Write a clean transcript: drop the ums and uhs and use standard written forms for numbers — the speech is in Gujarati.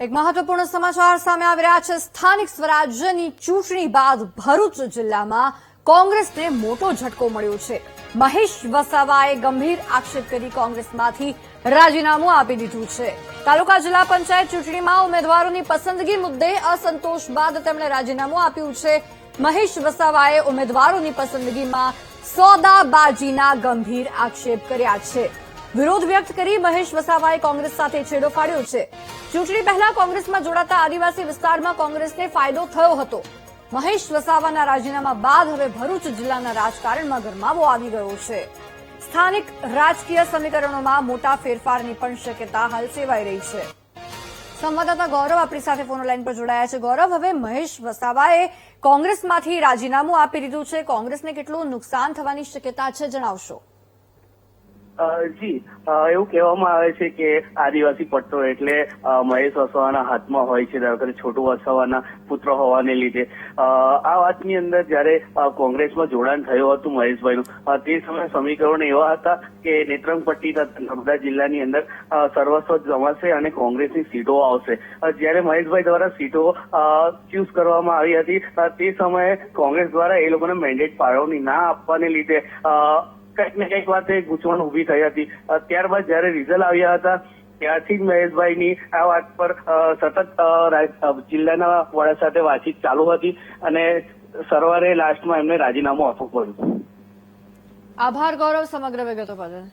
એક મહત્વપૂર્ણ સમાચાર સામે આવી રહ્યા છે। સ્થાનિક સ્વરાજ્યની ચૂંટણી બાદ ભરૂચ જિલ્લામાં કોંગ્રેસને મોટો ઝટકો મળ્યો છે। મહેશ વસાવાએ ગંભીર આક્ષેપ કરી કોંગ્રેસમાંથી રાજીનામું આપી દીધું છે। તાલુકા જિલ્લા પંચાયત ચૂંટણીમાં ઉમેદવારોની પસંદગી મુદ્દે અસંતોષ બાદ તેમણે રાજીનામું આપ્યું છે। મહેશ વસાવાએ ઉમેદવારોની પસંદગીમાં સોદાબાજીના ગંભીર આક્ષેપ કર્યા છે। વિરોધ વ્યક્ત કરી મહેશ વસાવાએ કોંગ્રેસ સાથે છેડો ફાડ્યો છે। ચૂંટણી પહેલા કોંગ્રેસમાં જોડાતા આદિવાસી વિસ્તારમાં કોંગ્રેસને ફાયદો થયો હતો। મહેશ વસાવાના રાજીનામા બાદ હવે ભરૂચ જિલ્લાના રાજકારણમાં ગરમાવો આવી ગયો છે। સ્થાનિક રાજકીય સમીકરણોમાં મોટા ફેરફારની પણ શક્યતા હાલ સેવાઈ રહી છે। સંવાદદાતા ગૌરવ આપણી સાથે ફોન લાઈન પર જોડાયા છે। ગૌરવ, હવે મહેશ વસાવાએ કોંગ્રેસમાંથી રાજીનામું આપી દીધું છે। કોંગ્રેસને કેટલું નુકસાન થવાની શક્યતા છે, જણાવશો? જી, એવું કહેવામાં આવે છે કે આદિવાસી પટ્ટો એટલે મહેશ વસાવાના હાથમાં હોય છે, ધારો કે છોટુ વસાવાના પુત્ર હોવાને લીધે આ વાતની અંદર જયારે કોંગ્રેસમાં જોડાણ થયું હતું મહેશભાઈનું, તે સમયે સમીકરણો એવા હતા કે નેત્રંગ પટ્ટી તથા નર્મદા જિલ્લાની અંદર સર્વસ્વ જમાશે અને કોંગ્રેસની સીટો આવશે। જયારે મહેશભાઈ દ્વારા સીટો ચૂઝ કરવામાં આવી હતી તે સમયે કોંગ્રેસ દ્વારા એ લોકોને મેન્ડેટ ફાળવણી ના આપવાને લીધે કંઈક ને કંઈક વાતે ગૂંચવણ ઉભી થઈ હતી। ત્યારબાદ જયારે રિઝલ્ટ આવ્યા હતા ત્યારથી જ મહેશભાઈની આ વાત પર સતત જિલ્લાના વડા સાથે વાતચીત ચાલુ હતી અને સવારે લાસ્ટમાં એમને રાજીનામું આપવું પડ્યું। આભાર ગૌરવ સમગ્ર વિગતો બદલ।